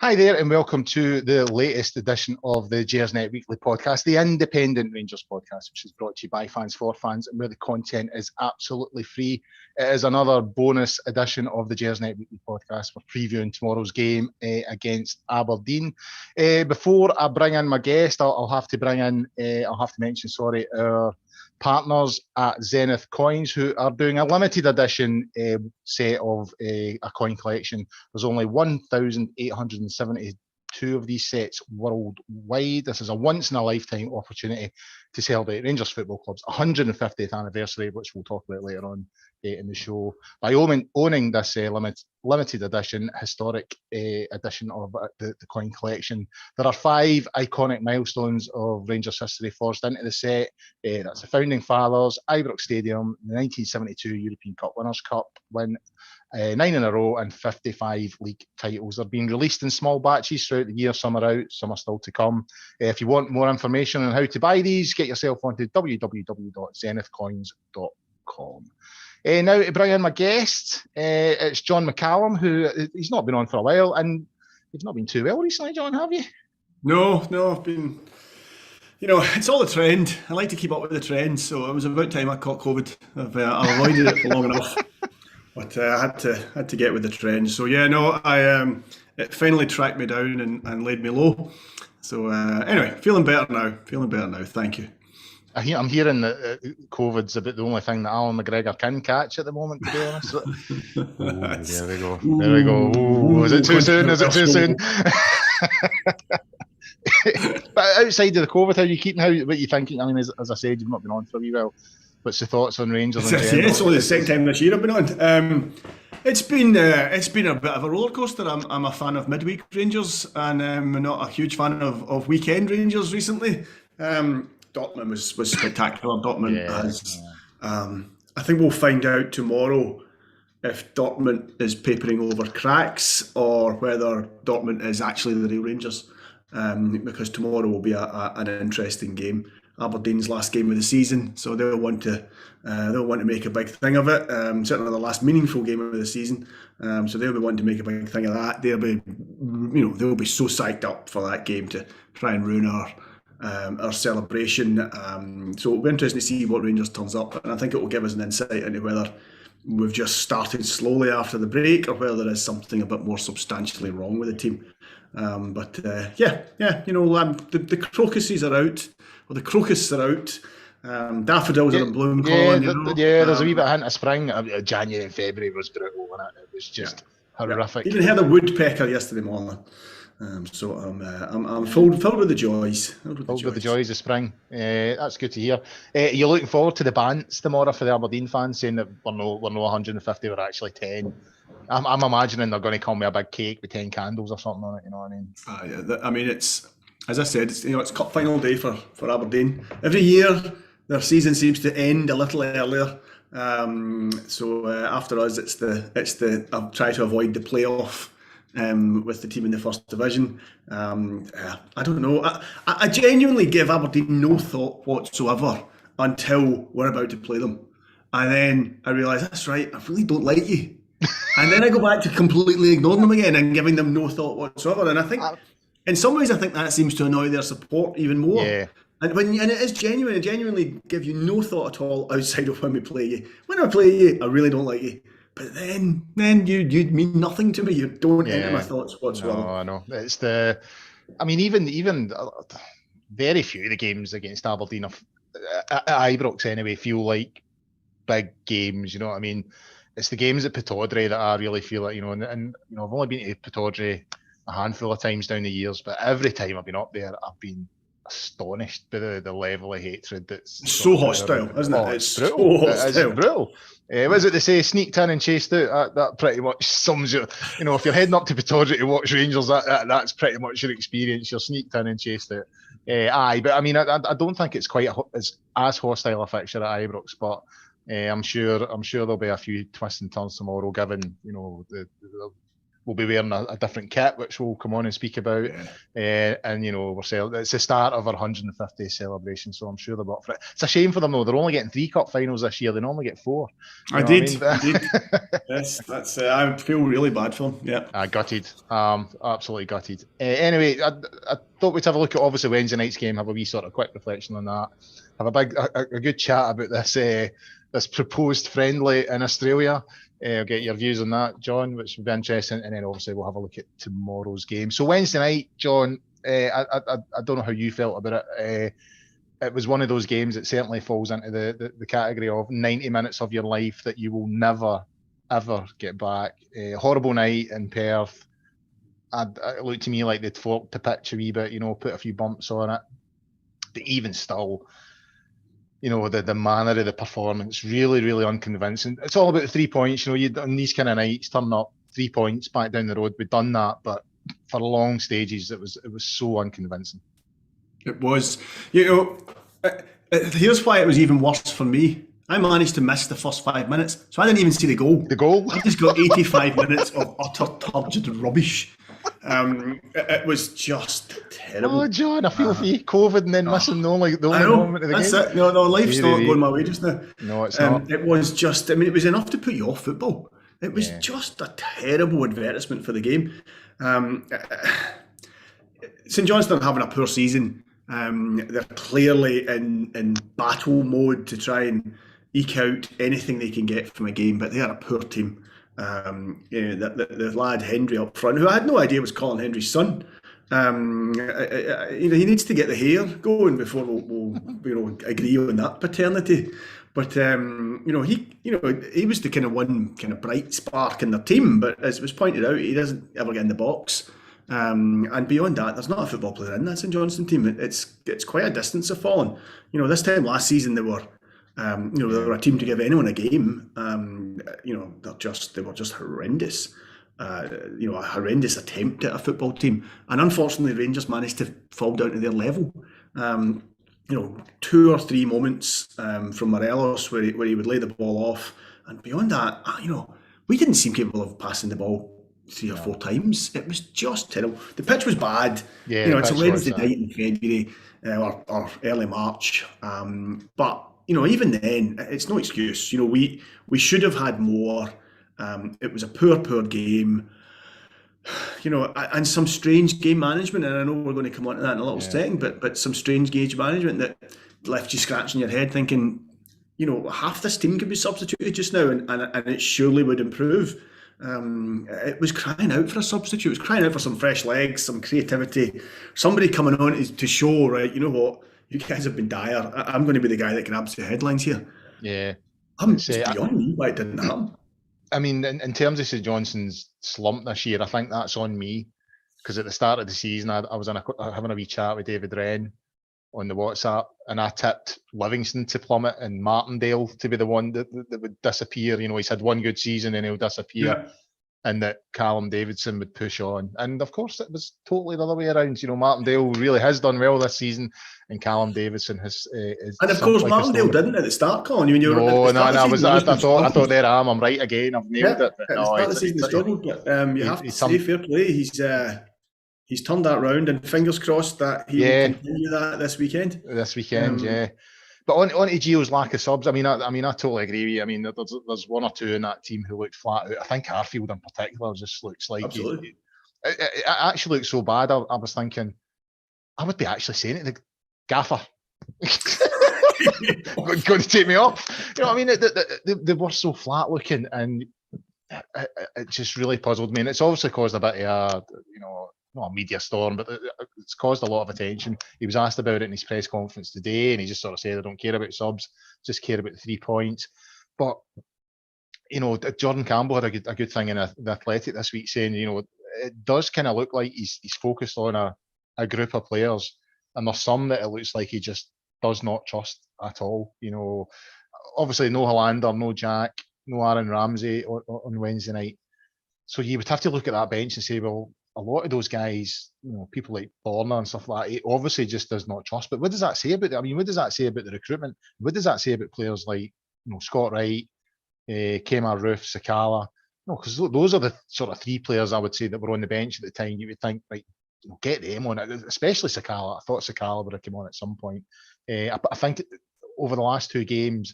Hi there, and welcome to the latest edition of the Gersnet Weekly Podcast, the independent Rangers podcast, which is brought to you by fans for fans, and where the content is absolutely free. It is another bonus edition of the Gersnet Weekly Podcast. We're previewing tomorrow's game against Aberdeen. Before I bring in my guest, I'll have to mention, our partners at Zenith Coins, who are doing a limited edition set of a coin collection. There's only 1,872 of these sets worldwide. This is a once-in-a-lifetime opportunity to celebrate Rangers Football Club's 150th anniversary, which we'll talk about later on in the show. By owning this limited edition, historic edition of the coin collection, there are 5 iconic milestones of Rangers history forged into the set. That's the founding fathers, Ibrox Stadium, the 1972 European Cup Winners' Cup win, 9 in a row, and 55 league titles. They're being released in small batches throughout the year. Some are out, some are still to come. If you want more information on how to buy these, get yourself onto www.zenithcoins.com. Now to bring in my guest, it's John McCallum, who he's not been on for a while, and you've not been too well recently, John, have you? No, I've been, it's all the trend. I like to keep up with the trend, so it was about time I caught COVID. I've avoided it for long enough, but I had to get with the trend. So it finally tracked me down and laid me low. So anyway, feeling better now. Thank you. I'm hearing that COVID's about the only thing that Alan McGregor can catch at the moment, to be honest. There we go. Is it too soon? But outside of the COVID, how are you keeping? What are you thinking? I mean, as I said, you've not been on for a wee while. What's the thoughts on Rangers? It's only the second time this year I've been on. It's been a bit of a roller coaster. I'm a fan of midweek Rangers, and I'm not a huge fan of weekend Rangers recently. Dortmund was spectacular. Dortmund has. I think we'll find out tomorrow if Dortmund is papering over cracks or whether Dortmund is actually the real Rangers. Because tomorrow will be an interesting game. Aberdeen's last game of the season, so they'll want to make a big thing of it. Certainly the last meaningful game of the season. So they'll be wanting to make a big thing of that. They'll be so psyched up for that game to try and ruin our celebration. So it'll be interesting to see what Rangers turns up, and I think it will give us an insight into whether we've just started slowly after the break or whether there is something a bit more substantially wrong with the team. The crocuses are out, or the crocuses are out. Daffodils are in bloom, Colin. There's a wee bit of hint of spring. January and February was brutal, wasn't it? It was just horrific. Even had a woodpecker yesterday morning. I'm filled with the joys. Filled with the joys of spring. That's good to hear. You're looking forward to the bants tomorrow for the Aberdeen fans, saying that we're no 150, we're actually 10. I'm imagining they're going to come with a big cake with 10 candles or something on it. You know what I mean? It's, as I said, it's cup final day for Aberdeen. Every year their season seems to end a little earlier. So after us, I'll try to avoid the playoff. With the team in the first division. I don't know. I genuinely give Aberdeen no thought whatsoever until we're about to play them. And then I realise, that's right, I really don't like you. And then I go back to completely ignoring them again and giving them no thought whatsoever. And I think, in some ways, that seems to annoy their support even more. Yeah. And it is genuine. I genuinely give you no thought at all outside of when we play you. When I play you, I really don't like you. But then you mean nothing to me. You don't enter my thoughts whatsoever. No, I know. It's even very few of the games against Aberdeen at Ibrox anyway feel like big games. You know what I mean? It's the games at Pittodrie that I really feel like, and I've only been to Pittodrie a handful of times down the years, but every time I've been up there, I've been astonished by the level of hatred that's so hostile, isn't it? It's brutal. So hostile. It's brutal. Was it they say sneaked in and chased out? That pretty much sums you. If you're heading up to Pittodrie to watch Rangers, that's pretty much your experience. You're sneaked in and chased out. But I mean, I don't think it's quite as hostile a fixture at Ibrox, but I'm sure there'll be a few twists and turns tomorrow, given the we'll be wearing a different kit, which we'll come on and speak about. And it's the start of our 150th celebration, so I'm sure they're up for it. It's a shame for them though; they're only getting 3 cup finals this year. They normally get 4. I did. Yes, that's. I feel really bad for them. Yeah, gutted. Absolutely gutted. Anyway, I thought we'd have a look at obviously Wednesday night's game. Have a wee sort of quick reflection on that. Have a good chat about this proposed friendly in Australia. I'll get your views on that, John, which would be interesting, and then obviously we'll have a look at tomorrow's game. So Wednesday night, John, I don't know how you felt about it. It was one of those games that certainly falls into the category of 90 minutes of your life that you will never, ever get back. Horrible night in Perth. It looked to me like they'd forked the pitch a wee bit, put a few bumps on it. But even still, the manner of the performance, really, really unconvincing. It's all about the 3 points. On these kind of nights, turn up 3 points back down the road. We've done that, but for long stages, it was so unconvincing. It was. Here's why it was even worse for me. I managed to miss the first 5 minutes, so I didn't even see the goal. The goal? I just got 85 minutes of utter turgid rubbish. It was just terrible. Oh, John, I feel for you. COVID and then missing the only moment of the that's game. It. No, life's not going my way just now. No, it's not. It was just, it was enough to put you off football. It was just a terrible advertisement for the game. St Johnstone having a poor season. They're clearly in battle mode to try and eke out anything they can get from a game, but they are a poor team. The lad Hendry up front, who I had no idea was Colin Hendry's son. He needs to get the hair going before we'll agree on that paternity. But he was the kind of one kind of bright spark in their team. But as was pointed out, he doesn't ever get in the box. And beyond that, there's not a football player in that St Johnstone team. It's quite a distance of fallen. This time last season they were a team to give anyone a game. They were just horrendous. A horrendous attempt at a football team, and unfortunately Rangers managed to fall down to their level. 2 or 3 moments from Morelos where he would lay the ball off, and beyond that, we didn't seem capable of passing the ball 3 or 4 times. It was just terrible. The pitch was bad. It's a Wednesday night in February or early March, but even then, it's no excuse. We should have had more. It was a poor game. And some strange game management. And I know we're going to come on to that in a little second, but some strange game management that left you scratching your head, thinking, half this team could be substituted just now, and it surely would improve. It was crying out for a substitute. It was crying out for some fresh legs, some creativity, somebody coming on to show, right, you know what, you guys have been dire. I'm going to be the guy that can abs the headlines here. Yeah. It's beyond me why it didn't happen. I mean, in terms of St Johnson's slump this year, I think that's on me, because at the start of the season, I was having a wee chat with David Wren on the WhatsApp, and I tipped Livingston to plummet and Martindale to be the one that would disappear. He's had one good season and he'll disappear, and that Callum Davidson would push on. And of course, it was totally the other way around. Martindale really has done well this season, and Callum Davidson has. And of course, Martindale didn't at the start, Colin. I thought there I'm right again. I've nailed it. But no, the season struggled. But you have to say fair play. He's turned that round, and fingers crossed that he will continue that this weekend. Yeah. But on to Gio's lack of subs, I totally agree with you. I mean, there's 1 or 2 in that team who looked flat out. I think Arfield in particular just looks like it actually looks so bad. I was thinking, I would be actually saying it to the gaffer. Going to take me off. They were so flat looking, and it just really puzzled me. And it's obviously caused a bit of not a media storm, but it's caused a lot of attention. He was asked about it in his press conference today, and he just sort of said, I don't care about subs, just care about the 3 points. But, Jordan Campbell had a good thing in the Athletic this week, saying, it does kind of look like he's focused on a group of players, and there's some that it looks like he just does not trust at all. Obviously no Hollander, no Jack, no Aaron Ramsey on Wednesday night. So you would have to look at that bench and say, well, a lot of those guys, people like Borna and stuff like that, he obviously just does not trust. But what does that say about it? I mean, what does that say about the recruitment? What does that say about players like, Scott Wright, Kemar Roof, Sakala, No, because those are the sort of three players I would say that were on the bench at the time. You would think, right, get them on it, especially Sakala. I thought Sakala would have come on at some point. I think over the last two games,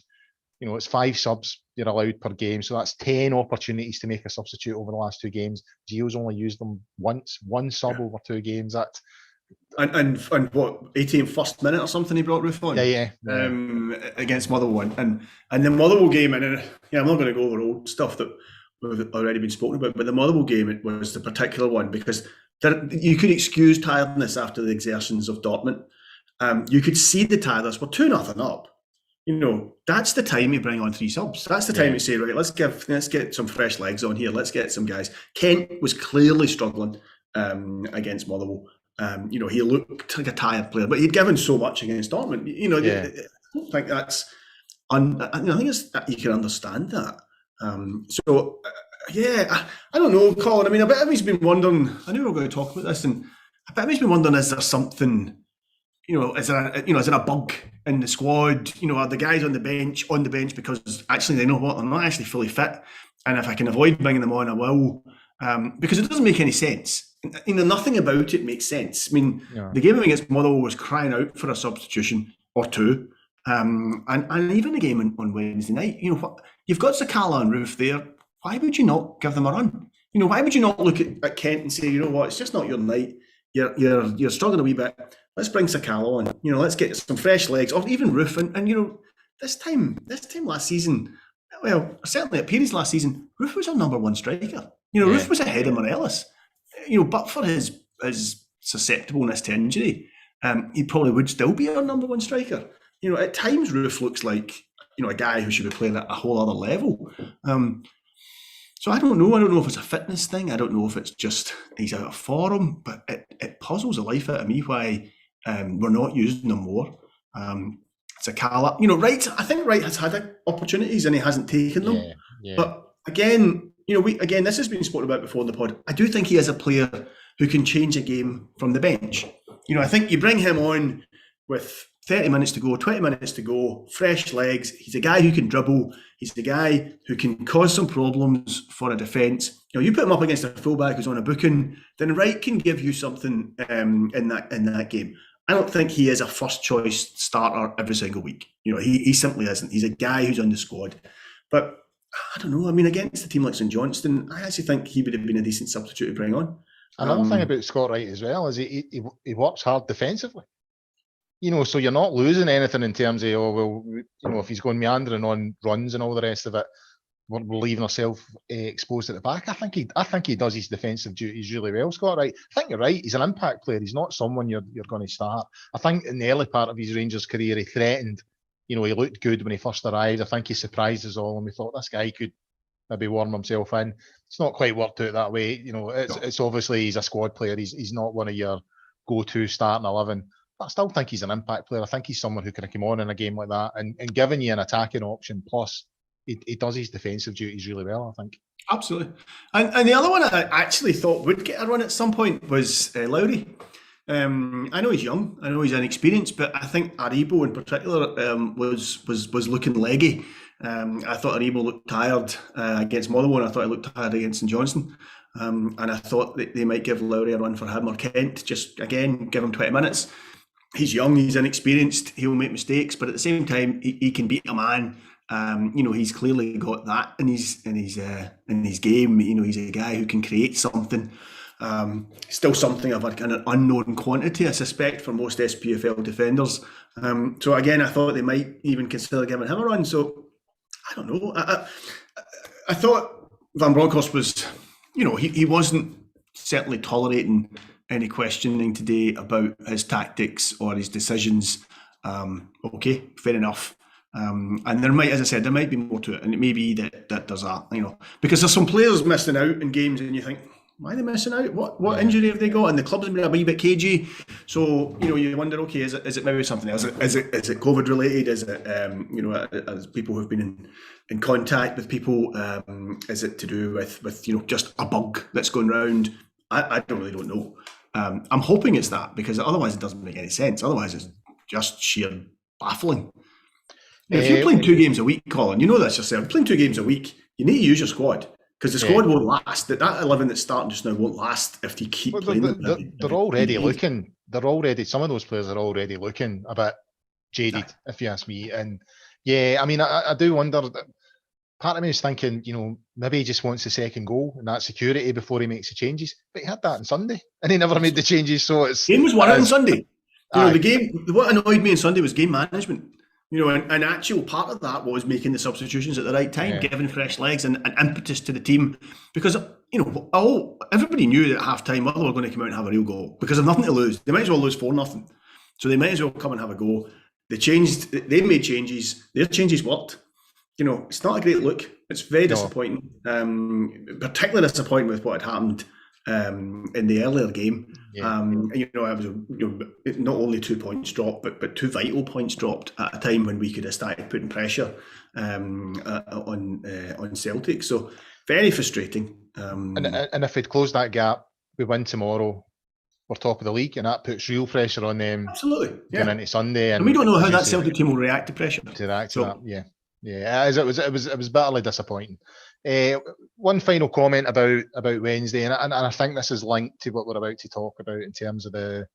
it's 5 subs you're allowed per game, so that's 10 opportunities to make a substitute over the last 2 games. Gio's only used them once, 1 sub over 2 games. That and what 18th first minute or something he brought Roof on. Yeah. Against Motherwell, and the Motherwell game, and I'm not going to go over old stuff that we've already been spoken about, but the Motherwell game, it was the particular one because you could excuse tiredness after the exertions of Dortmund. You could see the tiredness. We're 2-0 up. That's the time you bring on 3 subs. That's the time you say, right, let's get some fresh legs on here. Let's get some guys. Kent was clearly struggling against Motherwell. He looked like a tired player, but he'd given so much against Dortmund. I don't think that's. I think you can understand that. I don't know, Colin. I mean, a bit of me's been wondering. I knew we were going to talk about this, and a bit of me's been wondering: is there something? Is there a bug in the squad? Are the guys on the bench because actually they know what, they're not actually fully fit, and if I can avoid bringing them on, I will, because it doesn't make any sense. Nothing about it makes sense. I mean, the game against Motherwell was crying out for a substitution or 2, and even the game on Wednesday night. You've got Sakala and Roof there. Why would you not give them a run? Why would you not look at Kent and say, it's just not your night. You're struggling a wee bit. Let's bring Sakala on. Let's get some fresh legs, or even Roof. And this time last season, well, certainly at periods last season, Roof was our number 1 striker. Roof was ahead of Morelos. But for his susceptibleness to injury, he probably would still be our number 1 striker. At times Roof looks like a guy who should be playing at a whole other level. So I don't know. I don't know if it's a fitness thing. I don't know if it's just he's out of form. But it puzzles the life out of me why we're not using them more. Sakala, Wright. I think Wright has had opportunities and he hasn't taken them. Yeah. But again, this has been spoken about before in the pod. I do think he is a player who can change a game from the bench. I think you bring him on with 30 minutes to go, 20 minutes to go, fresh legs. He's a guy who can dribble. He's the guy who can cause some problems for a defence. You put him up against a fullback who's on a booking, then Wright can give you something in that game. I don't think he is a first choice starter every single week. He simply isn't. He's a guy who's on the squad. But I don't know. I mean, against a team like St Johnstone, I actually think he would have been a decent substitute to bring on. Another thing about Scott Wright as well is he works hard defensively. So you're not losing anything in terms of, if he's going meandering on runs and all the rest of it, we're leaving ourselves exposed at the back. I think he does his defensive duties really well, Scott Wright. I think you're right. He's an impact player. He's not someone you're going to start. I think in the early part of his Rangers career, he threatened. He looked good when he first arrived. I think he surprised us all, and we thought this guy could maybe worm himself in. It's not quite worked out that way. It's obviously he's a squad player. He's not one of your go-to starting 11. I still think he's an impact player. I think he's someone who can come on in a game like that and giving you an attacking option. Plus, he does his defensive duties really well, I think. Absolutely. And the other one I actually thought would get a run at some point was Lowry. I know he's young. I know he's inexperienced, but I think Aribo in particular was looking leggy. I thought Aribo looked tired against Motherwell, and I thought he looked tired against St Johnstone. And I thought that they might give Lowry a run for him, or Kent, just again give him 20 minutes. He's young, he's inexperienced, he'll make mistakes, but at the same time, he can beat a man. He's clearly got that in his game. He's a guy who can create something. Still something of an unknown quantity, I suspect, for most SPFL defenders. So again, I thought they might even consider giving him a run. So I don't know. I thought Van Bronckhorst was, he wasn't certainly tolerating any questioning today about his tactics or his decisions. Okay, fair enough. And there might, as I said, there might be more to it, and it may be that there's a, because there's some players missing out in games, and you think, why are they missing out? What injury have they got? And the club's been a wee bit cagey. So you wonder, okay, is it maybe something else? Is it COVID related? Is it as people who've been in contact with people? Is it to do with just a bug that's going round? I don't know. I'm hoping it's that, because otherwise it doesn't make any sense. Otherwise it's just sheer baffling. If you're playing 2 games a week, Colin, you know this yourself. Playing 2 games a week, you need to use your squad, because the squad won't last. That 11 that's starting just now won't last if you keep playing them. They're already looking. Some of those players are already looking a bit jaded, if you ask me. And yeah, I mean, I do wonder. Part of me is thinking, maybe he just wants the second goal and that security before he makes the changes. But he had that on Sunday, and he never made the changes. So it's game was won on Sunday. The game. What annoyed me on Sunday was game management. An actual part of that was making the substitutions at the right time, giving fresh legs and impetus to the team. Because everybody knew that at half time they were going to come out and have a real go because they've nothing to lose. They might as well lose 4-0. So they might as well come and have a go. They made changes. Their changes worked. It's not a great look. It's very disappointing. Particularly disappointing with what had happened in the earlier game. It was not only 2 points dropped, but 2 vital points dropped at a time when we could have started putting pressure on Celtic. So very frustrating. And if we'd closed that gap, we win tomorrow. We're top of the league, and that puts real pressure on them. Absolutely, going into Sunday. And we don't know how that Celtic team will react to pressure. Yeah, it was bitterly disappointing. One final comment about Wednesday, and I think this is linked to what we're about to talk about in terms of the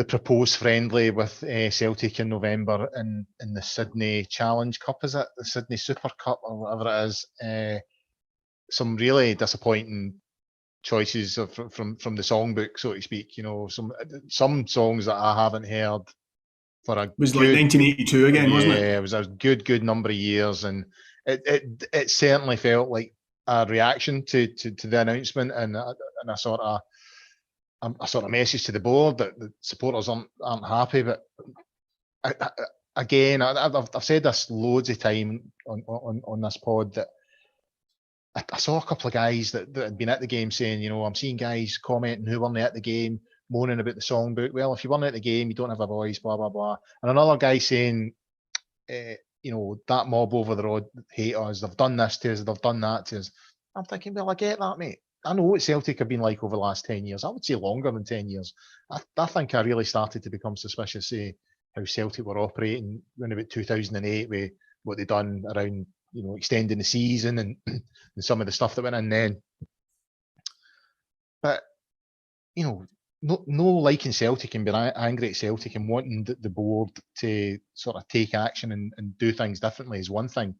proposed friendly with Celtic in November in the Sydney Challenge Cup, is it? The Sydney Super Cup or whatever it is. Some really disappointing choices from the songbook, so to speak. Some songs that I haven't heard. It was like 1982 again, wasn't it? Yeah, it was a good number of years, and it certainly felt like a reaction to the announcement and a sort of message to the board that the supporters aren't happy. But again, I've said this loads of time on this pod that I saw a couple of guys that had been at the game saying, I'm seeing guys commenting who weren't at the game, moaning about the songbook. Well, if you weren't at the game, you don't have a voice, blah, blah, blah. And another guy saying, that mob over the road hate us. They've done this to us. They've done that to us. I'm thinking, well, I get that, mate. I know what Celtic have been like over the last 10 years. I would say longer than 10 years. I think I really started to become suspicious of how Celtic were operating in about 2008 with what they'd done around, extending the season and some of the stuff that went in then. But, no liking Celtic and being angry at Celtic and wanting the board to sort of take action and do things differently is one thing.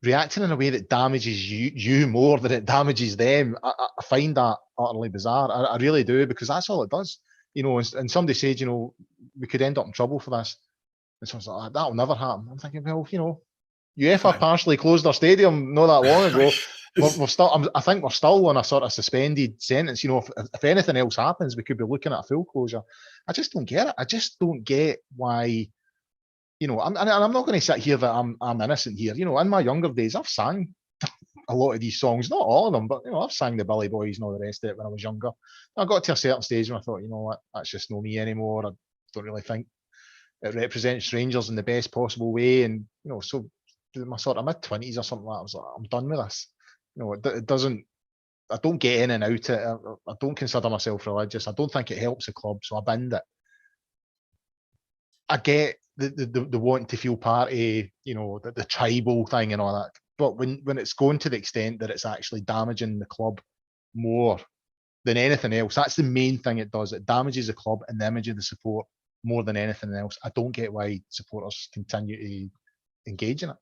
Reacting in a way that damages you more than it damages them, I find that utterly bizarre. I really do, because that's all it does. And somebody said, we could end up in trouble for this. And someone's like, that'll never happen. I'm thinking, well, UEFA partially closed their stadium not that long ago. We're still, I think we're still on a sort of suspended sentence. If anything else happens, we could be looking at a full closure. I just don't get it. I just don't get why. I'm not going to sit here that I'm innocent here. In my younger days, I've sang a lot of these songs, not all of them, but I've sang the Billy Boys and all the rest of it when I was younger. I got to a certain stage when I thought, what, that's just not me anymore. I don't really think it represents Rangers in the best possible way. And so in my sort of mid-20s or something like that, I was like, I'm done with this. It doesn't. I don't get in and out it. I don't consider myself religious. I don't think it helps the club, so I binned it. I get the wanting to feel part of, the tribal thing and all that, but when it's going to the extent that it's actually damaging the club more than anything else, that's the main thing it does. It damages the club and the image of the support more than anything else. I don't get why supporters continue to engage in it.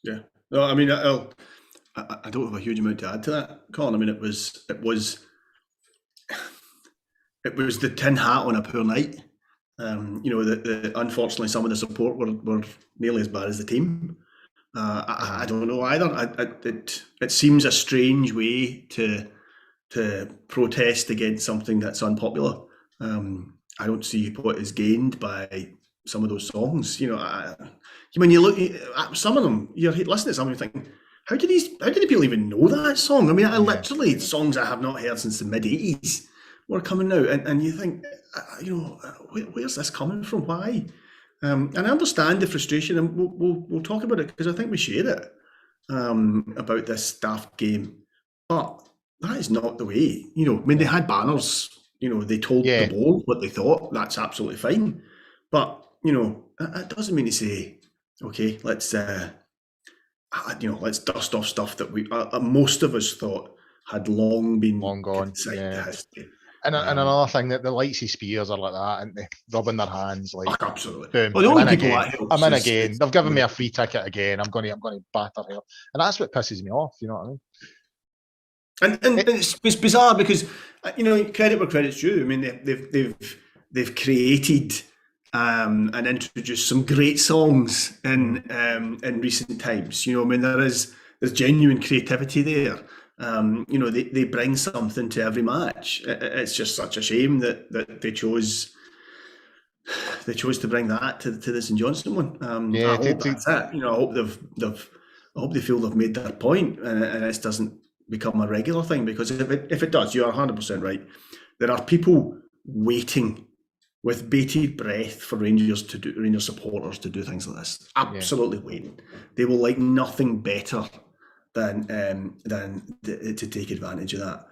Yeah, no, I mean, I don't have a huge amount to add to that, Colin. I mean, it was the tin hat on a poor night. Unfortunately, some of the support were nearly as bad as the team. I don't know either. It seems a strange way to protest against something that's unpopular. I don't see what is gained by some of those songs. When you look at some of them, you're listening to some and you're thinking, how do the people even know that song? I mean, literally songs I have not heard since the mid-80s were coming out, and you think, where's this coming from? Why? And I understand the frustration, and we'll talk about it because I think we share it about this daft game. But that is not the way. They had banners. They told the board what they thought. That's absolutely fine. But it doesn't mean to say, okay, let's let's dust off stuff that most of us thought had long been gone. consigned to history. And another thing, that the likes of Spears are like that, and they rubbing their hands like, absolutely. Boom, well, the only people again. that helps. I'm in again. They've given me a free ticket again. I'm going to batter here, and that's what pisses me off. You know what I mean? And it's bizarre because credit where credit's due. I mean, they've created and introduced some great songs in recent times. I mean, there's genuine creativity there. They bring something to every match. It's just such a shame that they chose to bring that to the St Johnstone one. I hope that's it. I hope they feel they've made their point, and this doesn't become a regular thing, because if it does, you are 100% right. There are people waiting with bated breath for Rangers supporters to do things like this. Absolutely waiting. They will like nothing better than to take advantage of that.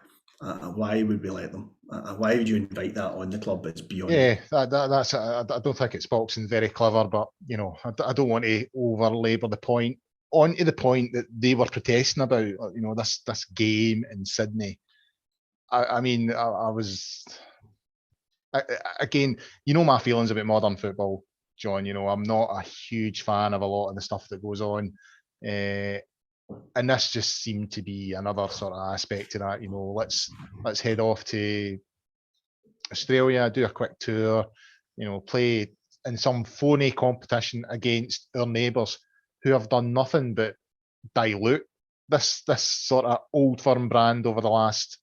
Why would we let them? Why would you invite that on the club? It's beyond. Yeah, that's. I don't think it's boxing very clever, but I don't want to over labour the point onto the point that they were protesting about. This game in Sydney. I was. Again, my feelings about modern football, John. I'm not a huge fan of a lot of the stuff that goes on. And this just seemed to be another sort of aspect of that. Let's head off to Australia, do a quick tour, play in some phony competition against our neighbours who have done nothing but dilute this sort of old firm brand over the last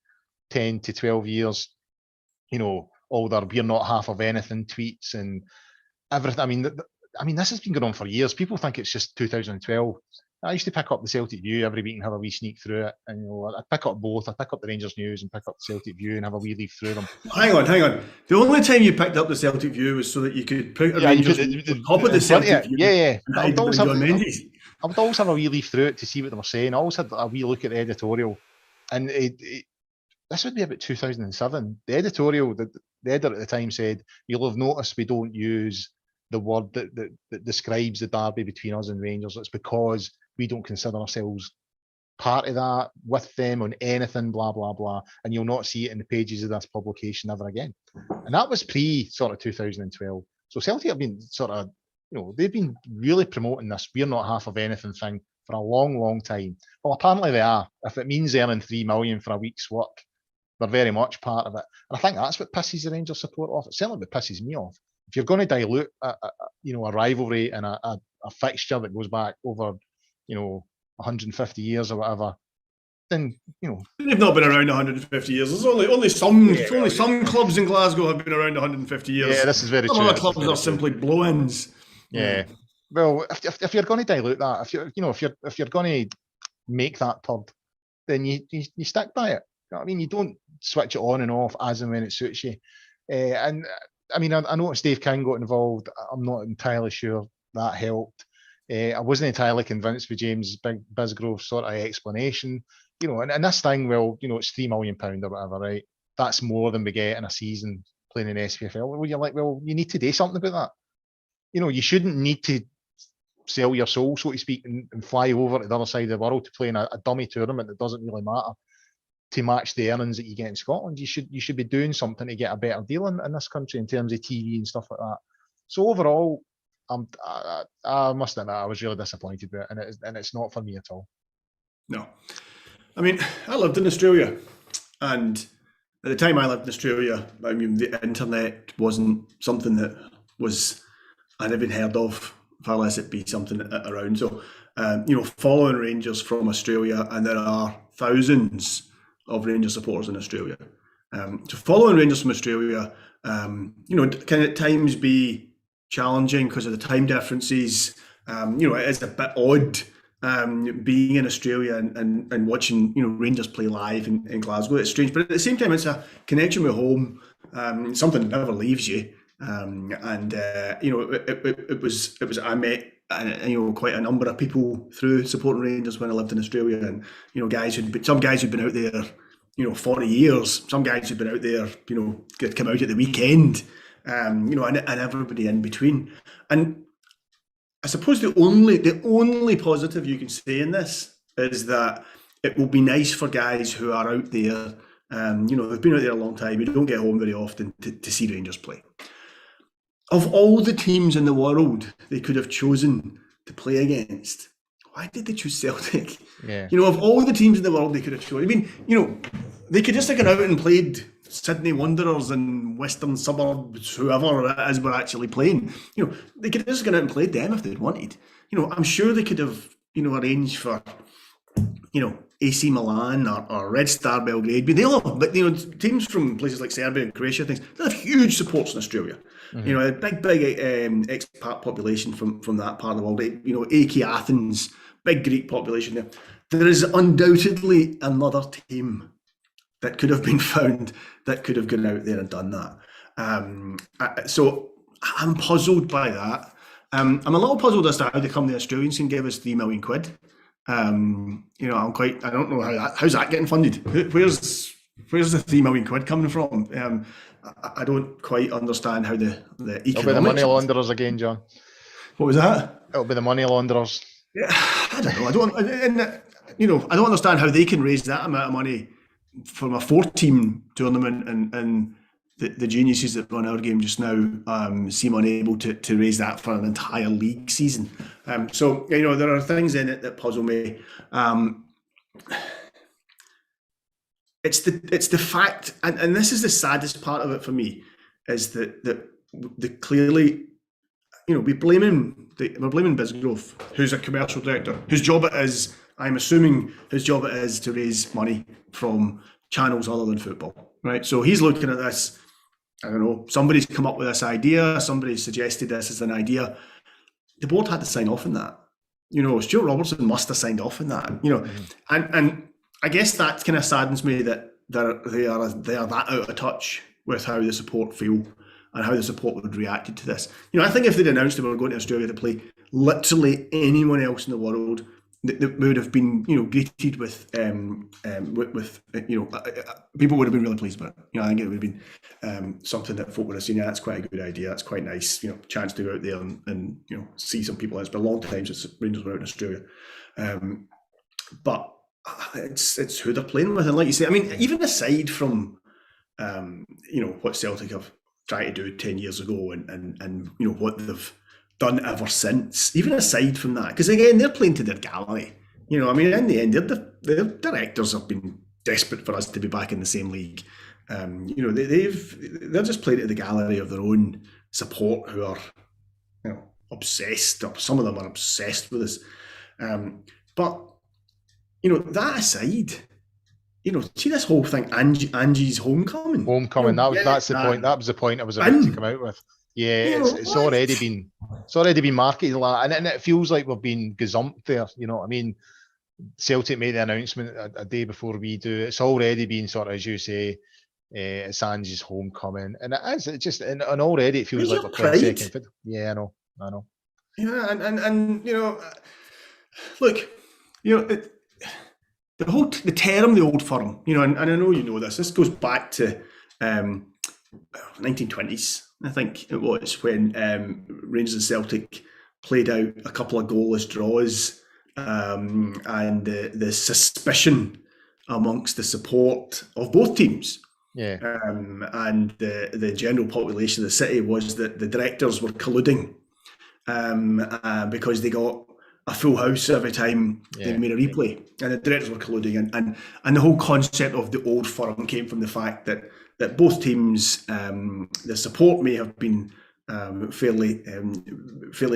10 to 12 years. All their "we're not half of anything" tweets and everything. I mean, this has been going on for years. People think it's just 2012. I used to pick up the Celtic View every week and have a wee sneak through it. And I'd pick up both. I'd pick up the Rangers News and pick up the Celtic View and have a wee leaf through them. Hang on. The only time you picked up the Celtic View was so that you could put a Rangers on top of the Celtic View. Yeah. I would always have a wee leaf through it to see what they were saying. I always had a wee look at the editorial. And this would be about 2007. The editorial, the editor at the time said, "You'll have noticed we don't use the word that describes the derby between us and Rangers. It's because we don't consider ourselves part of that with them on anything, blah, blah, blah. And you'll not see it in the pages of this publication ever again." And that was sort of 2012. So Celtic have been sort of, they've been really promoting this "we're not half of anything" thing for a long, long time. Well, apparently they are. If it means earning $3 million for a week's work, they're very much part of it. And I think that's what pisses the Rangers support off. It's certainly what pisses me off. If you're going to dilute a rivalry and a fixture that goes back over 150 years or whatever, then they've not been around 150 years. There's only some clubs in Glasgow have been around 150 years. Yeah, this is very true. Some other clubs are simply blow-ins. Yeah. Well, if you're going to dilute that, if you're going to make that pub, then you stick by it. You know what I mean? You don't switch it on and off as and when it suits you. And I mean, I noticed Dave King got involved. I'm not entirely sure that helped. I wasn't entirely convinced with James Bisgrove's sort of explanation. And this thing, well, it's £3 million or whatever, right? That's more than we get in a season playing in SPFL. Well, you're like, well, you need to do something about that. You shouldn't need to sell your soul, so to speak, and fly over to the other side of the world to play in a dummy tournament that doesn't really matter to match the earnings that you get in Scotland. You should be doing something to get a better deal in this country in terms of TV and stuff like that. So overall, I must admit I was really disappointed with it, and it's not for me at all. No. I mean, I lived in Australia, and at the time I lived in Australia, I mean, the internet wasn't something that I'd even heard of, far less it be something around. So, following Rangers from Australia, and there are thousands of Rangers supporters in Australia. So following Rangers from Australia, can at times be challenging because of the time differences. It is a bit odd being in Australia and watching Rangers play live in Glasgow. It's strange, but at the same time, it's a connection with home, something that never leaves you. It was I met quite a number of people through supporting Rangers when I lived in Australia, and some guys who'd been out there 40 years, some guys who'd been out there could come out at the weekend, and everybody in between. And suppose the only positive you can say in this is that it will be nice for guys who are out there, who've been out there a long time, who don't get home very often to see Rangers play. Of all the teams in the world they could have chosen to play against, why did they choose Celtic? Yeah. Of all the teams in the world they could have chosen, I mean, they could just have gone out and played Sydney Wanderers and Western Suburbs, whoever it is we're actually playing. They could have just gone out and played them if they'd wanted. I'm sure they could have, arranged for, AC Milan or Red Star Belgrade. But teams from places like Serbia and Croatia, they have huge supports in Australia. Mm-hmm. A big expat population from that part of the world. AK Athens, big Greek population there. There is undoubtedly another team that could have been found that could have gone out there and done that. So I'm puzzled by that. I'm a little puzzled as to how they come the Australians can give us £3 million. I don't know how's that getting funded. Where's the £3 million coming from? I don't quite understand how the economics. It'll be the money launderers again, John. What was that? It'll be the money launderers. Yeah, I don't know. I don't understand how they can raise that amount of money from a 4-team tournament, and the geniuses that run our game just now seem unable to raise that for an entire league season. So there are things in it that puzzle me. It's the fact, and this is the saddest part of it for me, is that the clearly, we're blaming Bisgrove, who's a commercial director, whose job it is, I'm assuming his job it is to raise money from channels other than football, right? So he's looking at this, I don't know, somebody's come up with this idea, somebody suggested this as an idea. The board had to sign off on that. Stuart Robertson must have signed off on that, and I guess that kind of saddens me that they are that out of touch with how the support feel and how the support would have reacted to this. I think if they'd announced they were going to Australia to play literally anyone else in the world, that would have been, greeted with people would have been really pleased with it. I think it would have been something that folk would have seen. Yeah, that's quite a good idea. That's quite nice. Chance to go out there and see some people. It's been a long time since Rangers were out in Australia, but it's who they're playing with, and like you say, I mean, even aside from what Celtic have tried to do 10 years ago, and what they've done ever since, even aside from that, because again, they're playing to their gallery. I mean, in the end, their directors have been desperate for us to be back in the same league. They're just playing to the gallery of their own support, who are obsessed, or some of them are obsessed with us. But that aside, see this whole thing, Angie's homecoming. That's the point. That was the point I was about to come out with. Yeah, it's already been marketed a lot, and it feels like we've been gazumped there. I mean, Celtic made the announcement a day before we do. It's already been sort of, as you say, it's Angie's homecoming, and it is. It just and already it feels like we're playing second. Yeah, I know. Yeah, and look, the term the old firm, and I know this goes back to 1920s, I think it was, when Rangers and Celtic played out a couple of goalless draws, and the suspicion amongst the support of both teams, and the general population of the city was that the directors were colluding, because they got a full house every time they made a replay, and the directors were colluding, and the whole concept of the old firm came from the fact that both teams, the support may have been fairly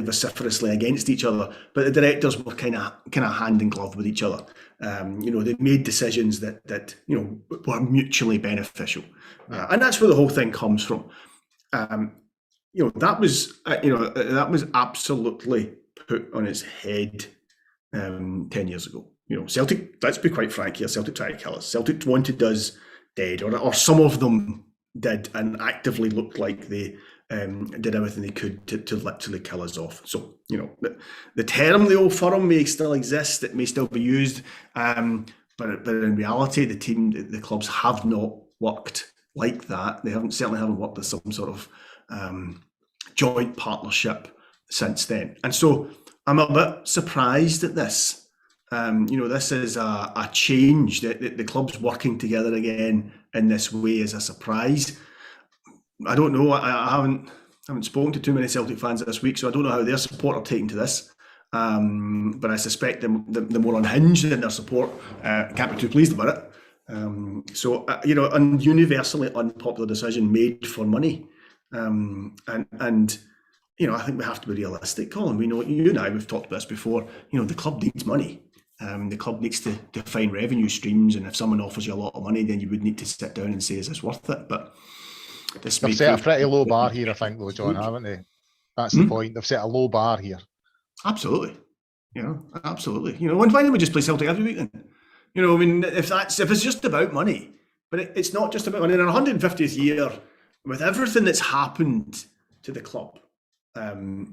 vociferously against each other, but the directors were kind of hand in glove with each other. They made decisions that were mutually beneficial, and that's where the whole thing comes from. That was absolutely put on its head 10 years ago. Celtic, let's be quite frank here, Celtic tried to kill us. Celtic wanted us dead, or some of them did, and actively looked like they did everything they could to literally kill us off. So, the term the old firm may still exist, it may still be used, but in reality, the clubs have not worked like that. They certainly haven't worked as some sort of joint partnership since then. And so I'm a bit surprised at this. This is a change that the club's working together again in this way is a surprise. I don't know. I haven't spoken to too many Celtic fans this week, so I don't know how their support are taking to this. But I suspect the more unhinged in their support can't be too pleased about it. A universally unpopular decision made for money, I think we have to be realistic, Colin. We know, you and I, we've talked about this before. The club needs money. The club needs to find revenue streams, and if someone offers you a lot of money, then you would need to sit down and say, is this worth it? But they've set a pretty low bar here, I think, though, John, haven't they? That's the point. They've set a low bar here. Absolutely. Absolutely. Why don't we just play Celtic every week then? If it's just about money, but it's not just about money. In our 150th year, with everything that's happened to the club, it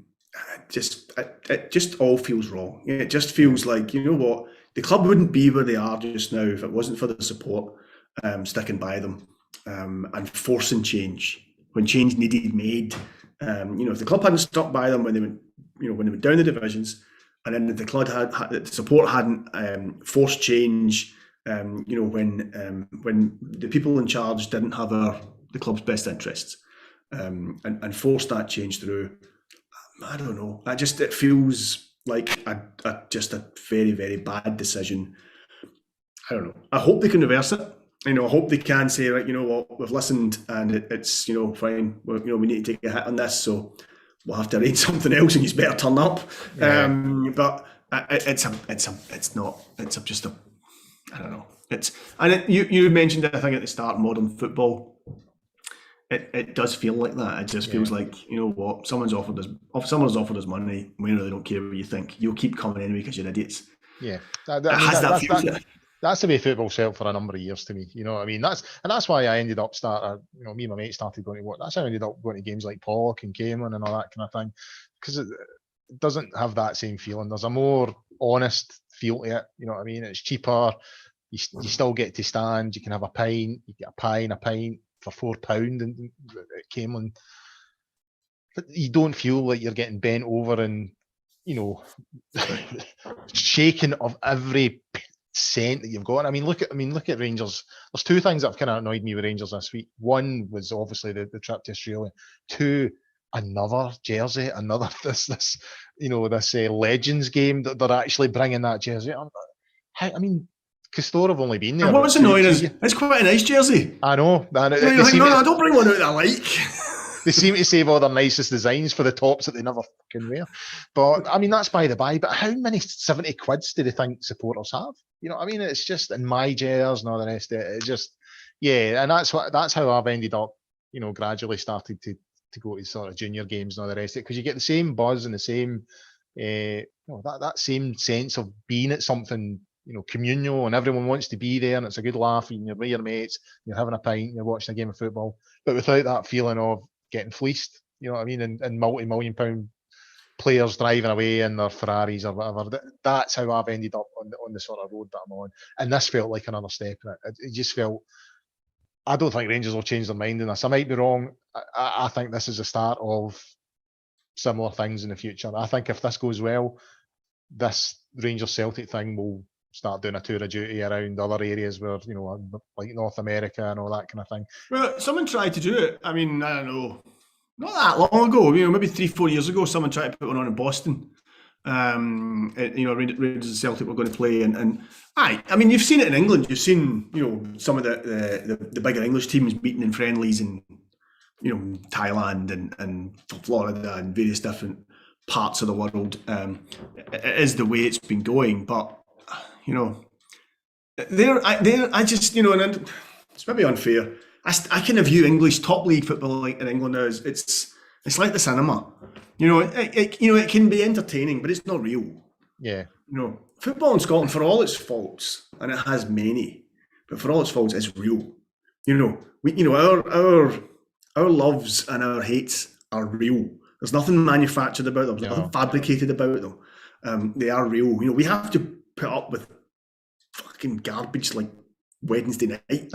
just all feels wrong. It just feels like, you know what, the club wouldn't be where they are just now if it wasn't for the support sticking by them and forcing change when change needed made. If the club hadn't stuck by them when they went down the divisions, and then the club had the support hadn't forced change, when the people in charge didn't have the club's best interests, and forced that change through. I don't know. It feels like just a very, very bad decision. I don't know. I hope they can reverse it. I hope they can say, right, you know what, we've listened and it's fine. We need to take a hit on this, so we'll have to arrange something else, and you better turn up. Yeah. But it's just a I don't know. You mentioned it, I think, at the start, modern football. It does feel like that. It just feels like, you know what, someone's offered us money. We really don't care what you think. You'll keep coming anyway because you're idiots. Yeah, that's the way football's felt for a number of years to me. You know what I mean? That's why I ended up me and my mate started going to work. That's how I ended up going to games like Pollock and Cayman and all that kind of thing, because it doesn't have that same feeling. There's a more honest feel to it. You know what I mean? It's cheaper. You still get to stand. You can have a pint. You get a pint for £4 and it came on. But you don't feel like you're getting bent over and, shaken of every cent that you've got. I mean, look at Rangers. There's two things that have kind of annoyed me with Rangers this week. One was obviously the trip to Australia. Two, another jersey, this Legends game that they're actually bringing that jersey. Castore have only been there. What's annoying is it's quite a nice jersey. I know. Don't bring one out that I like. They seem to save all their nicest designs for the tops that they never fucking wear. But I mean, that's by the by. But how many 70 quids do they think supporters have? You know what I mean? It's just in my jers and all the rest of it. It's just, and that's how I've ended up, gradually started to go to sort of junior games and all the rest of it, because you get the same buzz and the same, that same sense of being at something, communal, and everyone wants to be there, and it's a good laugh, and you're with your mates, you're having a pint, you're watching a game of football, but without that feeling of getting fleeced, you know what I mean, and multi-million pound players driving away in their Ferraris or whatever. That's how I've ended up on the sort of road that I'm on, and this felt like another step in it. It just felt, I don't think Rangers will change their mind in this. I might be wrong. I think this is the start of similar things in the future. I think if this goes well, this Rangers Celtic thing will start doing a tour of duty around other areas where, like North America and all that kind of thing. Well, someone tried to do it. I mean, I don't know, not that long ago, maybe 3-4 years ago, someone tried to put one on in Boston. Rangers and Celtic were going to play, and I mean, you've seen it in England. You've seen, some of the bigger English teams meeting in friendlies in, Thailand and Florida and various different parts of the world. It is the way it's been going, but I just, and it's maybe unfair. I kind of view English top league football like in England now. It's like the cinema. It can be entertaining, but it's not real. Yeah. Football in Scotland, for all its faults, and it has many, but for all its faults, it's real. Our loves and our hates are real. There's nothing manufactured about them. There's nothing fabricated about them. They are real. We have to put up with fucking garbage like Wednesday night.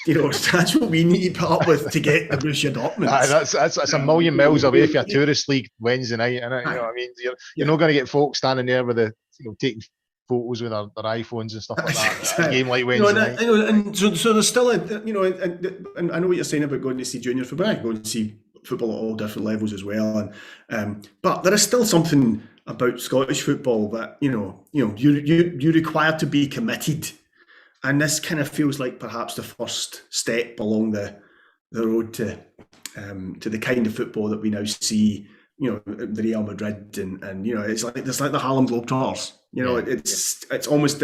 That's what we need to put up with to get the Borussia Dortmund. That's a million miles away for a tourist league Wednesday night, isn't it? You know what I mean? You're not going to get folks standing there with taking photos with their iPhones and stuff like that. A game like Wednesday night. And so there's still and I know what you're saying about going to see junior football. I go to see football at all different levels as well, and but there is still something about Scottish football that you require to be committed, and this kind of feels like perhaps the first step along the road to the kind of football that we now see. The Real Madrid and it's like the Harlem Globetrotters. It's almost.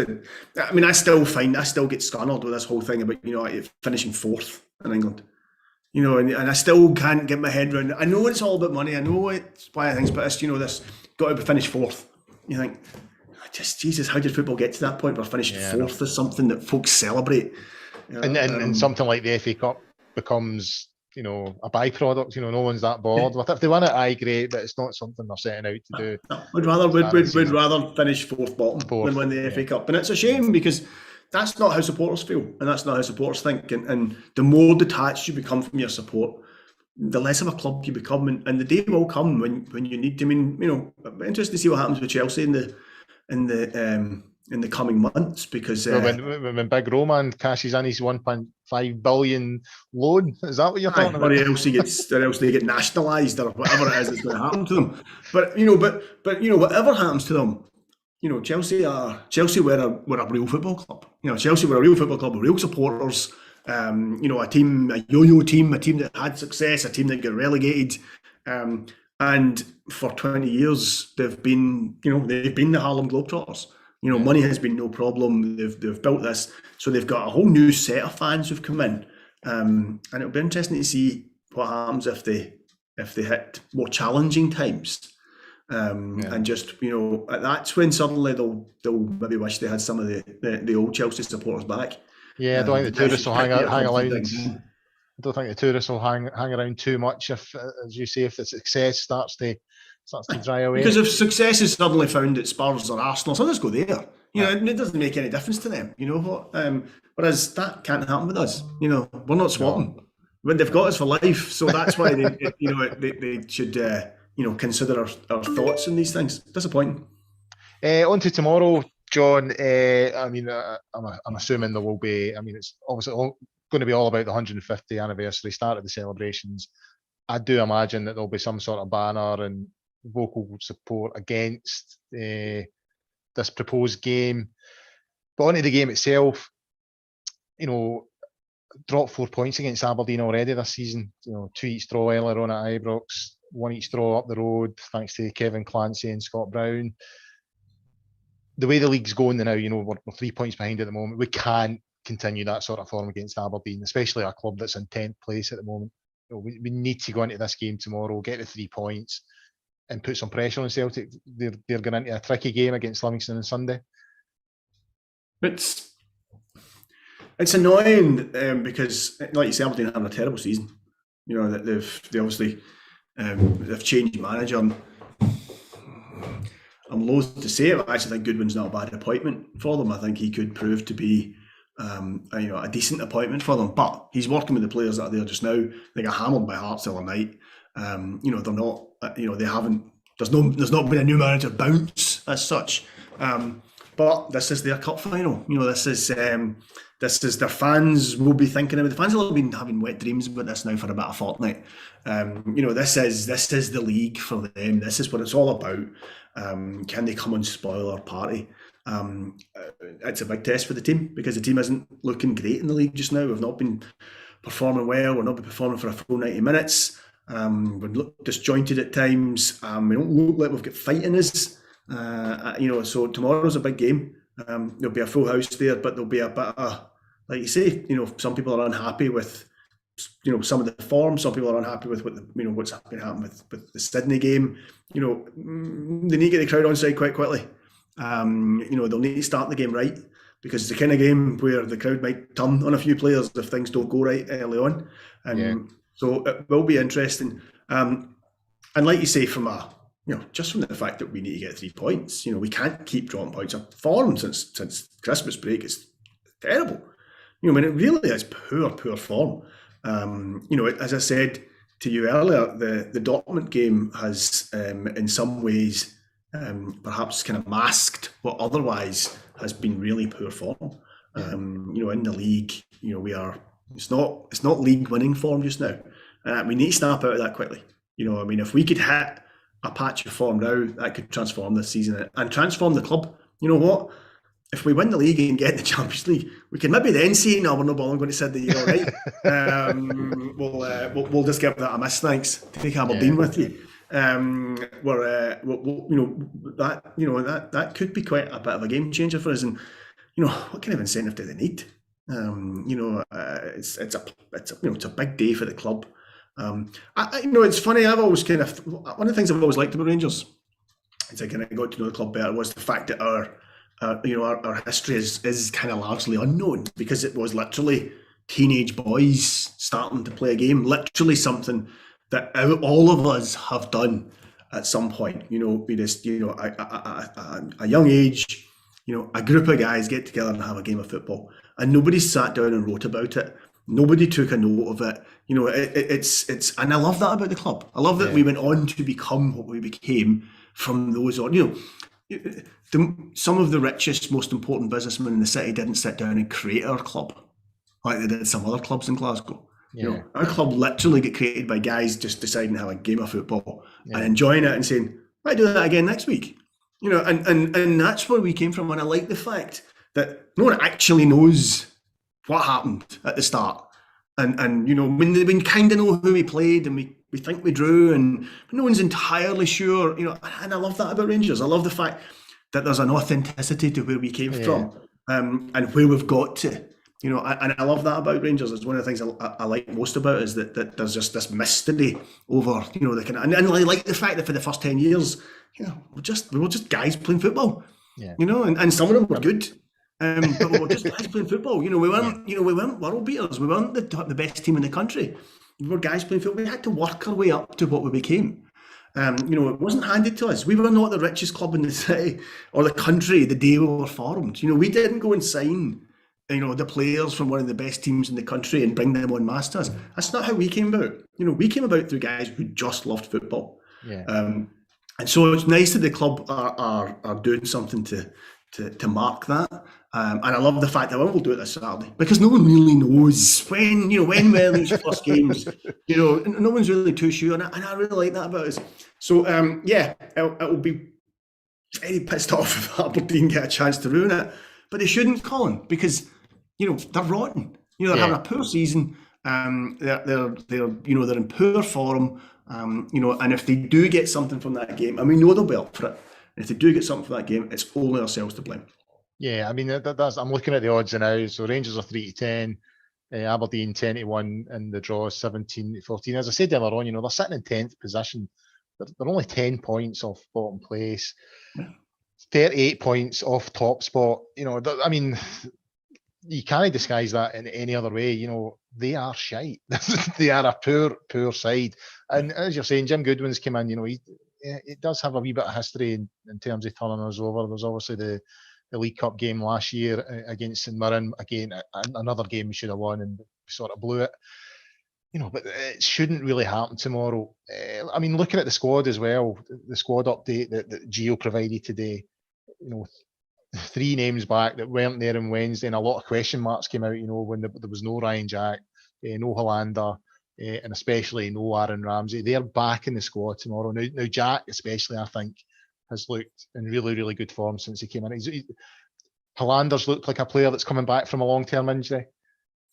I still get scarred with this whole thing about finishing fourth in England. And I still can't get my head around it. I know it's all about money. I know it's why things, but it's this got to finish fourth. You think, just Jesus, how did football get to that point where finishing fourth is something that folks celebrate? And something like the FA Cup becomes a byproduct. No one's that bored with it. If they win it, aye, great, but it's not something they're setting out to do. No, we'd rather finish fourth bottom than win the FA Cup, and it's a shame because that's not how supporters feel, and that's not how supporters think. And the more detached you become from your support, the less of a club you become, and the day will come when you need to. I'm interested to see what happens with Chelsea in the coming months, because when Big Roman cashes in his 1.5 billion loan, is that what you're talking about? Or else they get nationalised or whatever it is that's going to happen to them. But whatever happens to them, Chelsea were a real football club. Chelsea were a real football club with real supporters. A yo-yo team, a team that had success, a team that got relegated. And for 20 years they've been the Harlem Globetrotters. Money has been no problem. They've built this, so they've got a whole new set of fans who've come in, and it'll be interesting to see what happens if they hit more challenging times, and just that's when suddenly they'll maybe wish they had some of the old Chelsea supporters back. Yeah, I don't think the tourists will hang around. I don't think the tourists will hang around too much if, as you say, if the success starts to dry away. Because if success is suddenly found at Spurs or Arsenal, so let's go there. It doesn't make any difference to them. Whereas that can't happen with us. We're not swapping. When they've got us for life, so that's why they should consider our thoughts in these things. Disappointing. On to tomorrow, John. I'm assuming there will be. It's obviously going to be all about the 150th anniversary, start of the celebrations. I do imagine that there'll be some sort of banner and vocal support against this proposed game. But onto the game itself, dropped 4 points against Aberdeen already this season. 2 each draw earlier on at Ibrox, 1 each draw up the road, thanks to Kevin Clancy and Scott Brown. The way the league's going now, we're 3 points behind at the moment. We can't continue that sort of form against Aberdeen, especially a club that's in 10th place at the moment. We need to go into this game tomorrow, get the 3 points, and put some pressure on Celtic. They're going into a tricky game against Livingston on Sunday. It's annoying because, like you say, Aberdeen are having a terrible season. That they obviously they've changed manager. I'm loath to say it, but I actually think Goodwin's not a bad appointment for them. I think he could prove to be a decent appointment for them, but he's working with the players that are there just now. They got hammered by Hearts the other night. They're not. They haven't. There's not been a new manager bounce as such. But this is their cup final. This is their fans will be thinking about. The fans will have been having wet dreams about this now for about a fortnight. This is the league for them. This is what it's all about. Can they come and spoil our party? It's a big test for the team because the team isn't looking great in the league just now. We've not been performing well. We're not been performing for a full 90 minutes. We look disjointed at times. We don't look like we've got fight in us. So tomorrow's a big game. There'll be a full house there, but there'll be a bit of, like you say, some people are unhappy with, some of the form. Some people are unhappy with what's been happening with the Sydney game. They need to get the crowd on side quite quickly. They'll need to start the game right because it's the kind of game where the crowd might turn on a few players if things don't go right early on. So it will be interesting. And like you say, just from the fact that we need to get 3 points, we can't keep dropping points. Our form since Christmas break is terrible. I mean, it really is poor form. As I said to you earlier, the Dortmund game has, in some ways, perhaps kind of masked what otherwise has been really poor form. Yeah. In the league, we are. It's not league winning form just now. We need to snap out of that quickly. If we could hit a patch of form now, that could transform this season and transform the club. You know what? If we win the league and get in the Champions League, we can maybe then say, no, we're no ball, I'm going to say the year, right? We'll just give that a miss, thanks. Take Aberdeen with you. That could be quite a bit of a game changer for us. And what kind of incentive do they need? It's a big day for the club. It's funny. I've always one of the things I've always liked about Rangers, as I kind of got to know the club better, was the fact that our history is kind of largely unknown, because it was literally teenage boys starting to play a game, literally something that all of us have done at some point. We just, a young age, a group of guys get together and have a game of football, and nobody sat down and wrote about it. Nobody took a note of it. It's and I love that about the club. I love that we went on to become what we became from those on. Some of the richest, most important businessmen in the city didn't sit down and create our club like they did some other clubs in Glasgow. Our club literally get created by guys just deciding to have a game of football and enjoying it and saying, "Might do that again next week." And that's where we came from. And I like the fact that no one actually knows what happened at the start. And we kind of know who we played, and we think we drew, and no one's entirely sure. And I love that about Rangers. I love the fact that there's an authenticity to where we came from, and where we've got to. And I love that about Rangers. It's one of the things I like most about it, is that there's just this mystery over, and I like the fact that for the first 10 years, we were just guys playing football. And some of them were good. But we were just guys playing football. We weren't world beaters. We weren't the best team in the country. We were guys playing football. We had to work our way up to what we became. It wasn't handed to us. We were not the richest club in the city or the country the day we were formed. We didn't go and sign, the players from one of the best teams in the country and bring them on masters. That's not how we came about. We came about through guys who just loved football. And so it's nice that the club are doing something to mark that. And I love the fact that we'll do it this Saturday, because no one really knows when were these first games. No one's really too sure, and I really like that about us. So it will be very pissed off if Aberdeen get a chance to ruin it, but they shouldn't, Colin, because they're rotten. They're having a poor season. They're in poor form. And if they do get something from that game, and we know they'll be up for it. If they do get something from that game, it's only ourselves to blame. Yeah, I mean, that's. I'm looking at the odds now. So Rangers are 3-10, Aberdeen 10-1, and the draw is 17-14. As I said earlier on, they're sitting in 10th position. They're only 10 points off bottom place, 38 points off top spot. I mean, you can't disguise that in any other way. They are shite. They are a poor side. And as you're saying, Jim Goodwin's come in. It does have a wee bit of history in terms of turning us over. There's obviously the League Cup game last year against St Mirren. Again, another game we should have won, and we sort of blew it. But it shouldn't really happen tomorrow. I mean, looking at the squad as well, the squad update that Gio provided today, 3 names back that weren't there on Wednesday, and a lot of question marks came out, when there was no Ryan Jack, no Hollander, and especially no Aaron Ramsey. They're back in the squad tomorrow. Now Jack especially, I think, has looked in really, really good form since he came in. Hollander's looked like a player that's coming back from a long-term injury.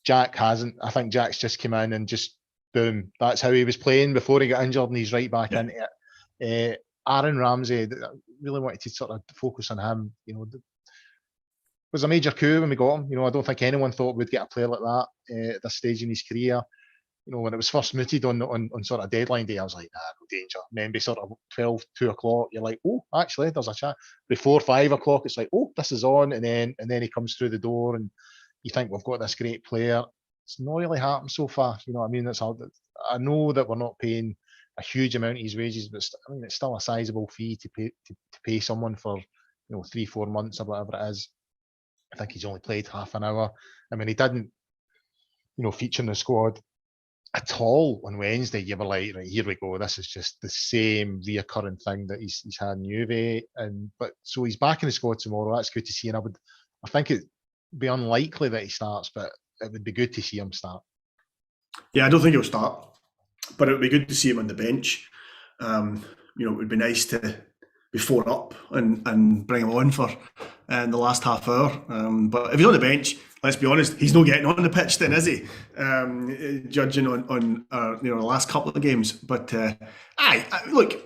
Jack hasn't. I think Jack's just come in and just, boom, that's how he was playing before he got injured, and he's right back into it. Aaron Ramsey, I really wanted to sort of focus on him. It was a major coup when we got him. I don't think anyone thought we'd get a player like that at this stage in his career. When it was first mooted on sort of deadline day, I was like, no danger. And then by sort of 12, 2 o'clock, you're like, oh, actually, there's a chance. Before 5 o'clock, it's like, oh, this is on. And then he comes through the door, and you think we've got this great player. It's not really happened so far. I mean, I know that we're not paying a huge amount of his wages, but it's still a sizable fee to pay someone for 3-4 months or whatever it is. I think he's only played half an hour. I mean, he didn't featuring the squad at all on Wednesday, you were like, right, here we go. This is just the same reoccurring thing that he's had in Juve, but so he's back in the squad tomorrow. That's good to see, and I think it'd be unlikely that he starts, but it would be good to see him start. Yeah, I don't think he'll start, but it would be good to see him on the bench. It would be nice to be 4 up and bring him on for the last half hour. But if he's on the bench, let's be honest, he's not getting on the pitch then, is he? Judging on the last couple of games. But look,